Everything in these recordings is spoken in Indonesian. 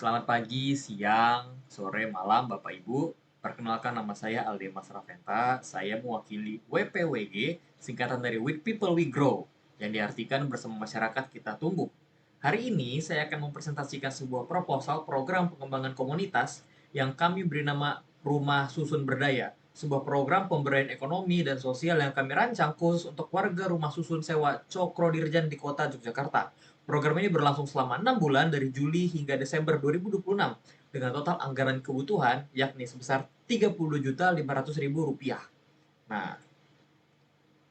Selamat pagi, siang, sore, malam, Bapak Ibu. Perkenalkan nama saya Aldemas Rafenta. Saya mewakili WPWG, singkatan dari With People We Grow, yang diartikan bersama masyarakat kita tumbuh. Hari ini saya akan mempresentasikan sebuah proposal program pengembangan komunitas yang kami beri nama Rumah Susun Berdaya, sebuah program pemberdayaan ekonomi dan sosial yang kami rancang khusus untuk warga rumah susun sewa Cokro Dirjan di kota Yogyakarta. Program ini berlangsung selama 6 bulan dari Juli hingga Desember 2026 dengan total anggaran kebutuhan yakni sebesar Rp30.500.000. Nah,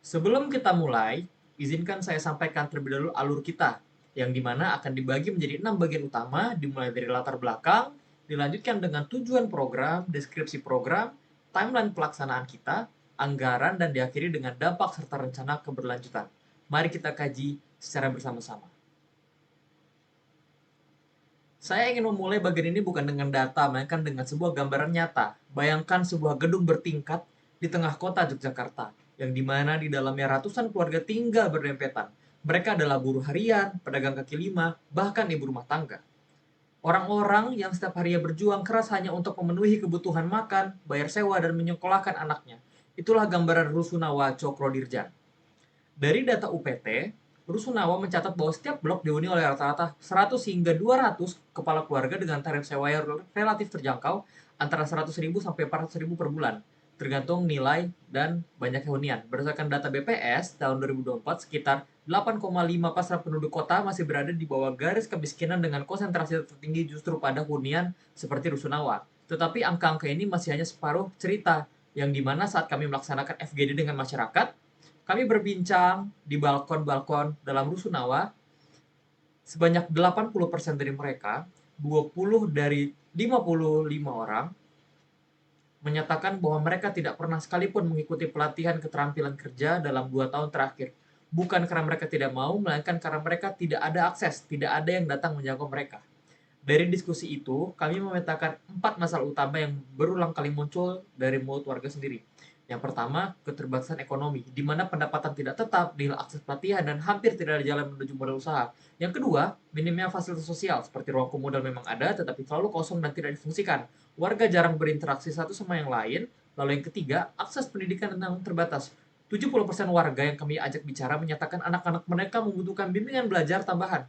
sebelum kita mulai, izinkan saya sampaikan terlebih dahulu alur kita, yang dimana akan dibagi menjadi 6 bagian utama, dimulai dari latar belakang, dilanjutkan dengan tujuan program, deskripsi program, timeline pelaksanaan kita, anggaran, dan diakhiri dengan dampak serta rencana keberlanjutan. Mari kita kaji secara bersama-sama. Saya ingin memulai bagian ini bukan dengan data, melainkan dengan sebuah gambaran nyata. Bayangkan sebuah gedung bertingkat di tengah kota Yogyakarta, yang dimana di dalamnya ratusan keluarga tinggal berdempetan. Mereka adalah buruh harian, pedagang kaki lima, bahkan ibu rumah tangga. Orang-orang yang setiap harinya berjuang keras hanya untuk memenuhi kebutuhan makan, bayar sewa, dan menyekolahkan anaknya. Itulah gambaran Rusunawa Cokro Dirjan. Dari data UPT, Rusunawa mencatat bahwa setiap blok dihuni oleh rata-rata 100 hingga 200 kepala keluarga dengan tarif sewa yang relatif terjangkau antara 100.000 sampai 400.000 per bulan, tergantung nilai dan banyaknya hunian. Berdasarkan data BPS tahun 2024, sekitar 8,5% penduduk kota masih berada di bawah garis kemiskinan dengan konsentrasi tertinggi justru pada hunian seperti Rusunawa. Tetapi angka-angka ini masih hanya separuh cerita, yang dimana saat kami melaksanakan FGD dengan masyarakat, kami berbincang di balkon-balkon dalam Rusunawa. Sebanyak 80% dari mereka, 20 dari 55 orang, menyatakan bahwa mereka tidak pernah sekalipun mengikuti pelatihan keterampilan kerja dalam 2 tahun terakhir. Bukan karena mereka tidak mau, melainkan karena mereka tidak ada akses, tidak ada yang datang menjangkau mereka. Dari diskusi itu, kami memetakan 4 masalah utama yang berulang kali muncul dari mulut warga sendiri. Yang pertama, keterbatasan ekonomi, di mana pendapatan tidak tetap, nilai akses pelatihan, dan hampir tidak ada jalan menuju modal usaha. Yang kedua, minimnya fasilitas sosial, seperti ruang komodal memang ada, tetapi selalu kosong dan tidak difungsikan. Warga jarang berinteraksi satu sama yang lain. Lalu yang ketiga, akses pendidikan yang terbatas. 70% warga yang kami ajak bicara menyatakan anak-anak mereka membutuhkan bimbingan belajar tambahan,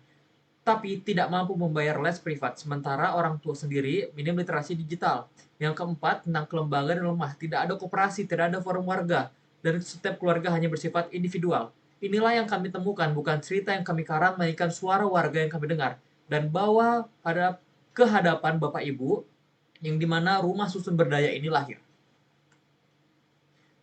tapi tidak mampu membayar les privat, sementara orang tua sendiri minim literasi digital. Yang keempat, tentang kelembagaan yang lemah, tidak ada koperasi, tidak ada forum warga, dan setiap keluarga hanya bersifat individual. Inilah yang kami temukan, bukan cerita yang kami karang, melainkan suara warga yang kami dengar, dan bawa pada kehadapan Bapak Ibu, yang dimana rumah susun berdaya ini lahir.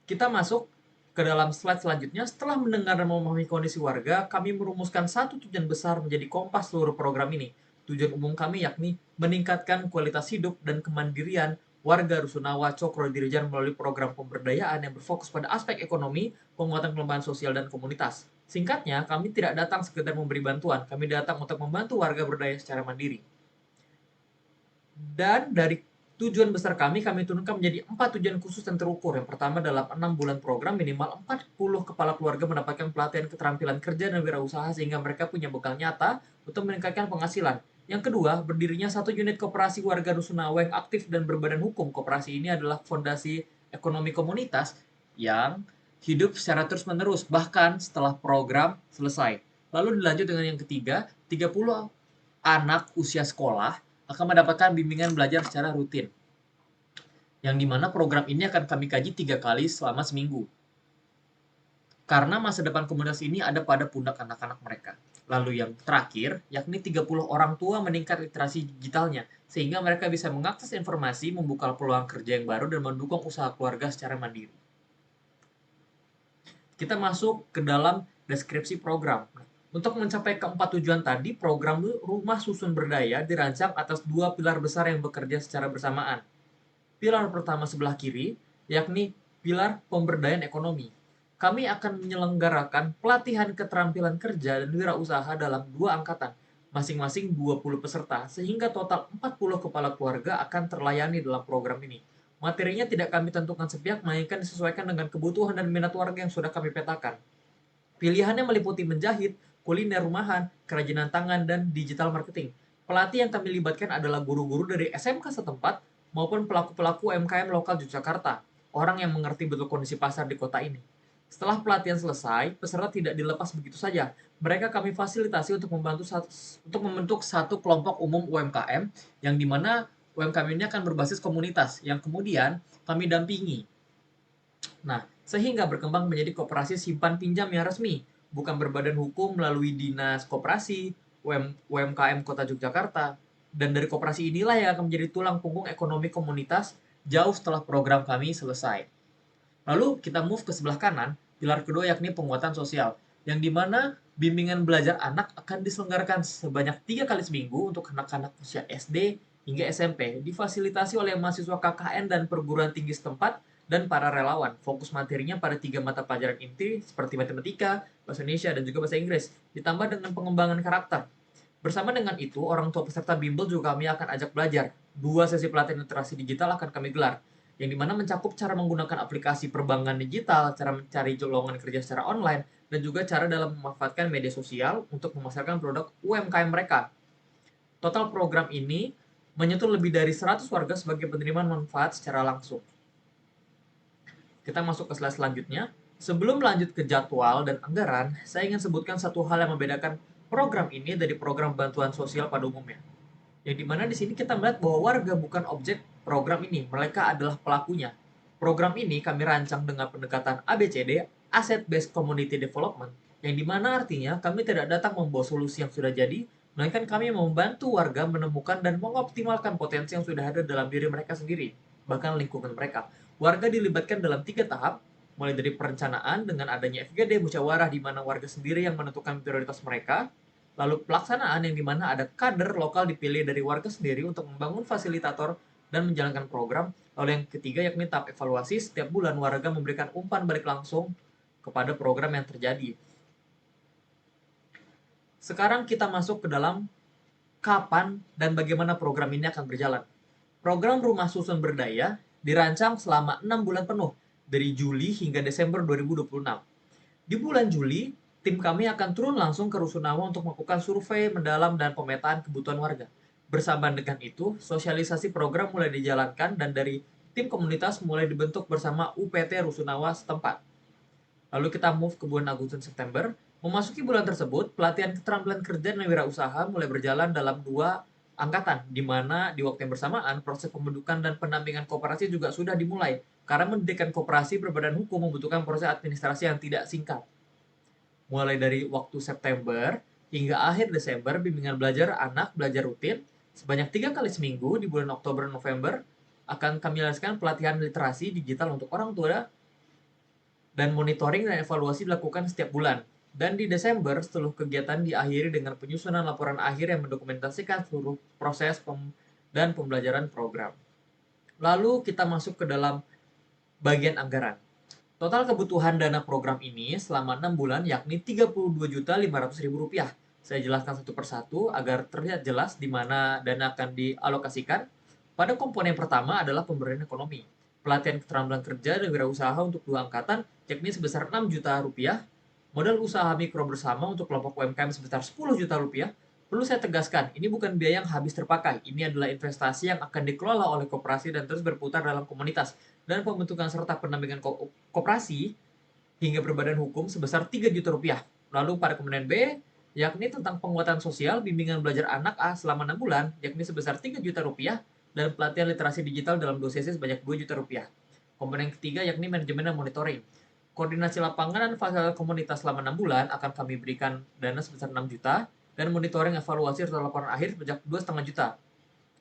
Kita masuk ke dalam slide selanjutnya. Setelah mendengar dan memahami kondisi warga, kami merumuskan satu tujuan besar menjadi kompas seluruh program ini. Tujuan umum kami yakni meningkatkan kualitas hidup dan kemandirian warga Rusunawa Cokro Dirjan melalui program pemberdayaan yang berfokus pada aspek ekonomi, penguatan kelemahan sosial, dan komunitas. Singkatnya, kami tidak datang sekedar memberi bantuan, kami datang untuk membantu warga berdaya secara mandiri. Dan dari tujuan besar kami turunkan menjadi 4 tujuan khusus dan terukur. Yang pertama, dalam 6 bulan program, minimal 40 kepala keluarga mendapatkan pelatihan keterampilan kerja dan wirausaha sehingga mereka punya bekal nyata untuk meningkatkan penghasilan. Yang kedua, berdirinya satu unit koperasi warga Rusunawa yang aktif dan berbadan hukum. Koperasi ini adalah fondasi ekonomi komunitas yang hidup secara terus-menerus, bahkan setelah program selesai. Lalu dilanjut dengan yang ketiga, 30 anak usia sekolah akan mendapatkan bimbingan belajar secara rutin, yang dimana program ini akan kami kaji 3 kali selama seminggu. Karena masa depan komunitas ini ada pada pundak anak-anak mereka. Lalu yang terakhir, yakni 30 orang tua meningkat literasi digitalnya, sehingga mereka bisa mengakses informasi, membuka peluang kerja yang baru, dan mendukung usaha keluarga secara mandiri. Kita masuk ke dalam deskripsi program. Untuk mencapai keempat tujuan tadi, program Rumah Susun Berdaya dirancang atas 2 pilar besar yang bekerja secara bersamaan. Pilar pertama sebelah kiri, yakni pilar pemberdayaan ekonomi. Kami akan menyelenggarakan pelatihan keterampilan kerja dan wirausaha dalam 2 angkatan, masing-masing 20 peserta, sehingga total 40 kepala keluarga akan terlayani dalam program ini. Materinya tidak kami tentukan sepihak, melainkan disesuaikan dengan kebutuhan dan minat warga yang sudah kami petakan. Pilihannya meliputi menjahit, kuliner rumahan, kerajinan tangan, dan digital marketing. Pelatih yang kami libatkan adalah guru-guru dari SMK setempat maupun pelaku-pelaku UMKM lokal Yogyakarta, orang yang mengerti betul kondisi pasar di kota ini. Setelah pelatihan selesai, peserta tidak dilepas begitu saja. Mereka kami fasilitasi untuk membentuk satu kelompok umum UMKM yang dimana UMKM ini akan berbasis komunitas yang kemudian kami dampingi. Nah, sehingga berkembang menjadi koperasi simpan pinjam yang resmi, bukan berbadan hukum melalui Dinas Koperasi, UMKM Kota Yogyakarta. Dan dari koperasi inilah yang akan menjadi tulang punggung ekonomi komunitas jauh setelah program kami selesai. Lalu kita move ke sebelah kanan, pilar kedua yakni penguatan sosial, yang dimana bimbingan belajar anak akan diselenggarakan sebanyak 3 kali seminggu untuk anak-anak usia SD hingga SMP, difasilitasi oleh mahasiswa KKN dan perguruan tinggi setempat dan para relawan. Fokus materinya pada 3 mata pelajaran inti seperti matematika, bahasa Indonesia, dan juga bahasa Inggris, ditambah dengan pengembangan karakter. Bersama dengan itu, orang tua peserta bimbel juga kami akan ajak belajar. 2 sesi pelatihan literasi digital akan kami gelar, yang dimana mencakup cara menggunakan aplikasi perbankan digital, cara mencari lowongan kerja secara online, dan juga cara dalam memanfaatkan media sosial untuk memasarkan produk UMKM mereka. Total program ini menyentuh lebih dari 100 warga sebagai penerimaan manfaat secara langsung. Kita masuk ke slide selanjutnya. Sebelum lanjut ke jadwal dan anggaran, saya ingin sebutkan satu hal yang membedakan program ini dari program bantuan sosial pada umumnya. Yang dimana di sini kita melihat bahwa warga bukan objek program ini, mereka adalah pelakunya. Program ini kami rancang dengan pendekatan ABCD, Asset Based Community Development, yang dimana artinya kami tidak datang membawa solusi yang sudah jadi, melainkan kami membantu warga menemukan dan mengoptimalkan potensi yang sudah ada dalam diri mereka sendiri, bahkan lingkungan mereka. Warga dilibatkan dalam 3 tahap, mulai dari perencanaan dengan adanya FGD musyawarah di mana warga sendiri yang menentukan prioritas mereka, lalu pelaksanaan yang dimana ada kader lokal dipilih dari warga sendiri untuk membangun fasilitator dan menjalankan program. Lalu yang ketiga yakni tahap evaluasi, setiap bulan warga memberikan umpan balik langsung kepada program yang terjadi. Sekarang kita masuk ke dalam kapan dan bagaimana program ini akan berjalan. Program Rumah Susun Berdaya dirancang selama 6 bulan penuh, dari Juli hingga Desember 2026. Di bulan Juli, tim kami akan turun langsung ke Rusunawa untuk melakukan survei mendalam dan pemetaan kebutuhan warga. Bersamaan dengan itu, sosialisasi program mulai dijalankan dan dari tim komunitas mulai dibentuk bersama UPT Rusunawa setempat. Lalu kita move ke bulan Agustus September. Memasuki bulan tersebut, pelatihan keterampilan kerja dan wirausaha mulai berjalan dalam 2 angkatan, di mana di waktu yang bersamaan proses pembentukan dan pendampingan koperasi juga sudah dimulai, karena mendirikan koperasi berbadan hukum membutuhkan proses administrasi yang tidak singkat. Mulai dari waktu September hingga akhir Desember, bimbingan belajar anak belajar rutin sebanyak 3 kali seminggu di bulan Oktober dan November akan kami laksanakan pelatihan literasi digital untuk orang tua dan monitoring dan evaluasi dilakukan setiap bulan. Dan di Desember, seluruh kegiatan diakhiri dengan penyusunan laporan akhir yang mendokumentasikan seluruh proses dan pembelajaran program. Lalu kita masuk ke dalam bagian anggaran. Total kebutuhan dana program ini selama 6 bulan yakni Rp32.500.000. Saya jelaskan satu persatu agar terlihat jelas di mana dana akan dialokasikan. Pada komponen pertama adalah pemberdayaan ekonomi. Pelatihan keterampilan kerja dan wirausaha untuk 2 angkatan yakni sebesar Rp6 juta. Modal usaha mikro bersama untuk kelompok UMKM sebesar Rp10 juta. Perlu saya tegaskan, ini bukan biaya yang habis terpakai. Ini adalah investasi yang akan dikelola oleh koperasi dan terus berputar dalam komunitas. Dan pembentukan serta pendampingan koperasi hingga berbadan hukum sebesar Rp3 juta. Lalu pada komponen B, yakni tentang penguatan sosial, bimbingan belajar anak A selama 6 bulan, yakni sebesar Rp3 juta, dan pelatihan literasi digital dalam 2 sesi sebanyak Rp2 juta. Komponen ketiga yakni manajemen dan monitoring. Koordinasi lapangan dan fasilitas komunitas selama 6 bulan akan kami berikan dana sebesar 6 juta, dan monitoring evaluasi serta laporan akhir sebanyak 2,5 juta,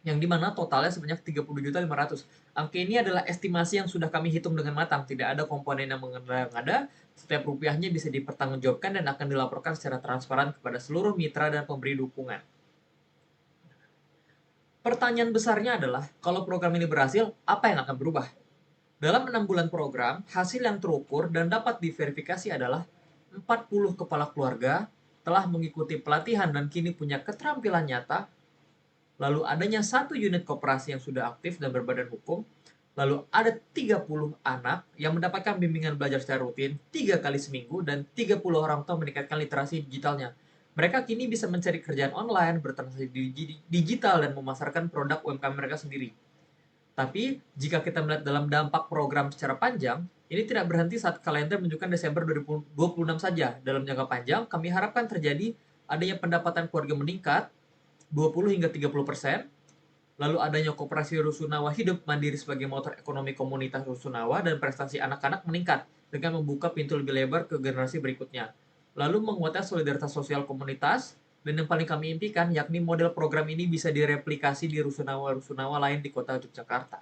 yang dimana totalnya sebanyak 30.500.000. Angka ini adalah estimasi yang sudah kami hitung dengan matang, tidak ada komponen yang mengada-ngada, setiap rupiahnya bisa dipertanggungjawabkan dan akan dilaporkan secara transparan kepada seluruh mitra dan pemberi dukungan. Pertanyaan besarnya adalah, kalau program ini berhasil, apa yang akan berubah? Dalam 6 bulan program, hasil yang terukur dan dapat diverifikasi adalah 40 kepala keluarga telah mengikuti pelatihan dan kini punya keterampilan nyata. Lalu adanya 1 unit koperasi yang sudah aktif dan berbadan hukum. Lalu ada 30 anak yang mendapatkan bimbingan belajar secara rutin 3 kali seminggu dan 30 orang tua meningkatkan literasi digitalnya. Mereka kini bisa mencari kerjaan online, bertransaksi digital, dan memasarkan produk UMKM mereka sendiri. Tapi, jika kita melihat dalam dampak program secara panjang, ini tidak berhenti saat kalender menunjukkan Desember 2026 saja. Dalam jangka panjang, kami harapkan terjadi adanya pendapatan keluarga meningkat 20 hingga 30%, lalu adanya koperasi Rusunawa hidup mandiri sebagai motor ekonomi komunitas Rusunawa, dan prestasi anak-anak meningkat dengan membuka pintu lebih lebar ke generasi berikutnya. Lalu menguatnya solidaritas sosial komunitas, dan yang paling kami impikan yakni model program ini bisa direplikasi di Rusunawa-Rusunawa lain di kota Yogyakarta.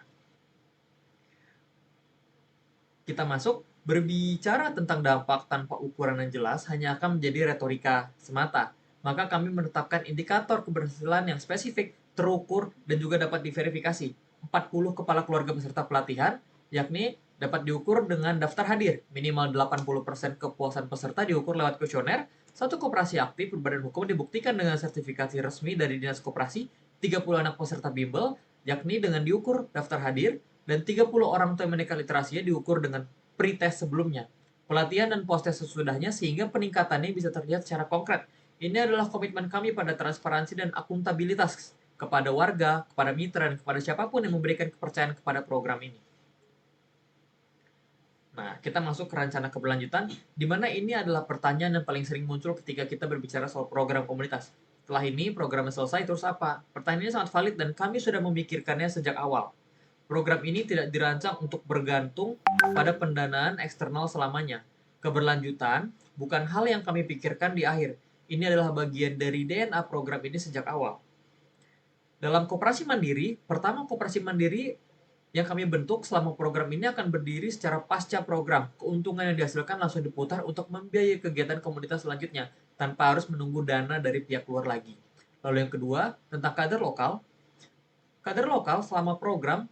Kita masuk, berbicara tentang dampak tanpa ukuran yang jelas hanya akan menjadi retorika semata. Maka kami menetapkan indikator keberhasilan yang spesifik, terukur, dan juga dapat diverifikasi. 40 kepala keluarga peserta pelatihan, yakni dapat diukur dengan daftar hadir, minimal 80% kepuasan peserta diukur lewat kuesioner, satu koperasi aktif berbadan hukum dibuktikan dengan sertifikasi resmi dari Dinas Koperasi, 30 anak peserta bimbel, yakni dengan diukur daftar hadir, dan 30 orang tua yang menikah literasinya diukur dengan pretest sebelumnya, pelatihan dan post-test sesudahnya, sehingga peningkatannya bisa terlihat secara konkret. Ini adalah komitmen kami pada transparansi dan akuntabilitas kepada warga, kepada mitra, dan kepada siapapun yang memberikan kepercayaan kepada program ini. Nah, kita masuk ke rencana keberlanjutan, di mana ini adalah pertanyaan yang paling sering muncul ketika kita berbicara soal program komunitas. Setelah ini, programnya selesai, terus apa? Pertanyaannya sangat valid dan kami sudah memikirkannya sejak awal. Program ini tidak dirancang untuk bergantung pada pendanaan eksternal selamanya. Keberlanjutan bukan hal yang kami pikirkan di akhir. Ini adalah bagian dari DNA program ini sejak awal. Dalam koperasi mandiri, pertama koperasi mandiri yang kami bentuk selama program ini akan berdiri secara pasca program. Keuntungan yang dihasilkan langsung diputar untuk membiayai kegiatan komunitas selanjutnya, tanpa harus menunggu dana dari pihak luar lagi. Lalu yang kedua, tentang kader lokal. Kader lokal selama program,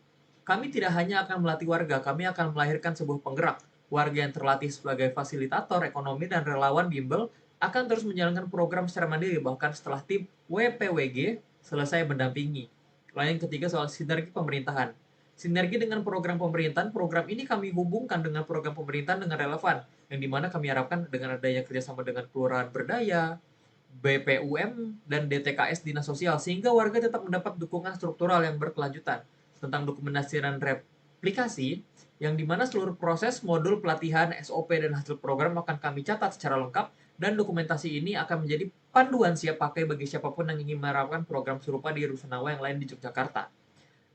kami tidak hanya akan melatih warga, kami akan melahirkan sebuah penggerak. Warga yang terlatih sebagai fasilitator ekonomi dan relawan bimbel akan terus menjalankan program secara mandiri, bahkan setelah tim WPWG selesai mendampingi. Lalu yang ketiga, soal sinergi pemerintahan. Sinergi dengan program pemerintahan, program ini kami hubungkan dengan program pemerintahan dengan relevan, yang dimana kami harapkan dengan adanya kerjasama dengan kelurahan berdaya, BPUM, dan DTKS Dinas Sosial, sehingga warga tetap mendapat dukungan struktural yang berkelanjutan. Tentang dokumentasi dan replikasi, yang dimana seluruh proses, modul, pelatihan, SOP, dan hasil program akan kami catat secara lengkap, dan dokumentasi ini akan menjadi panduan siap pakai bagi siapapun yang ingin menerapkan program serupa di Rusunawa yang lain di Yogyakarta.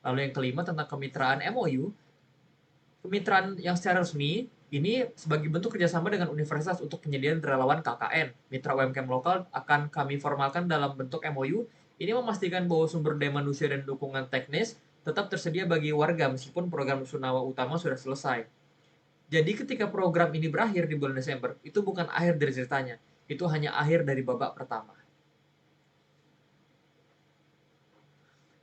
Lalu yang kelima, tentang kemitraan MOU. Kemitraan yang secara resmi ini sebagai bentuk kerjasama dengan universitas untuk penyediaan relawan KKN. Mitra UMKM lokal akan kami formalkan dalam bentuk MOU. Ini memastikan bahwa sumber daya manusia dan dukungan teknis tetap tersedia bagi warga meskipun program Rusunawa utama sudah selesai. Jadi ketika program ini berakhir di bulan Desember, itu bukan akhir dari ceritanya. Itu hanya akhir dari babak pertama.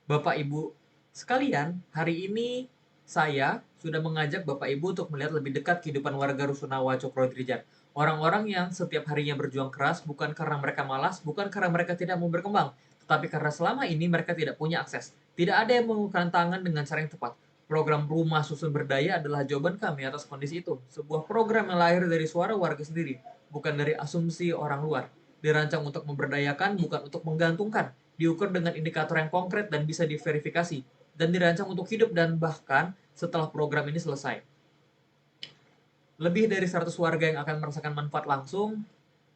Bapak Ibu sekalian, hari ini saya sudah mengajak Bapak Ibu untuk melihat lebih dekat kehidupan warga Rusunawa Cokro Trijan. Orang-orang yang setiap harinya berjuang keras bukan karena mereka malas, bukan karena mereka tidak mau berkembang, tetapi karena selama ini mereka tidak punya akses. Tidak ada yang mengulurkan tangan dengan cara yang tepat. Program Rumah Susun Berdaya adalah jawaban kami atas kondisi itu. Sebuah program yang lahir dari suara warga sendiri, bukan dari asumsi orang luar. Dirancang untuk memberdayakan, bukan untuk menggantungkan. Diukur dengan indikator yang konkret dan bisa diverifikasi, dan dirancang untuk hidup dan bahkan setelah program ini selesai. Lebih dari 100 warga yang akan merasakan manfaat langsung,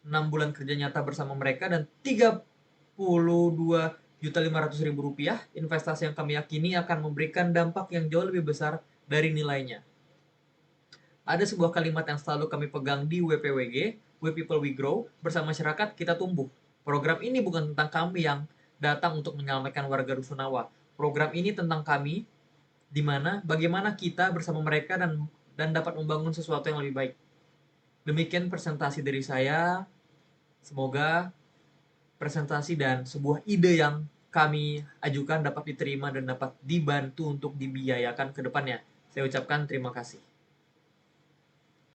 6 bulan kerja nyata bersama mereka, dan 32.500.000 rupiah investasi yang kami yakini akan memberikan dampak yang jauh lebih besar dari nilainya. Ada sebuah kalimat yang selalu kami pegang di WPWG, We People We Grow, bersama masyarakat kita tumbuh. Program ini bukan tentang kami yang datang untuk menyelamatkan warga Rusunawa. Program ini tentang kami, di mana bagaimana kita bersama mereka dan dapat membangun sesuatu yang lebih baik. Demikian presentasi dari saya. Semoga presentasi dan sebuah ide yang kami ajukan dapat diterima dan dapat dibantu untuk dibiayakan ke depannya. Saya ucapkan terima kasih.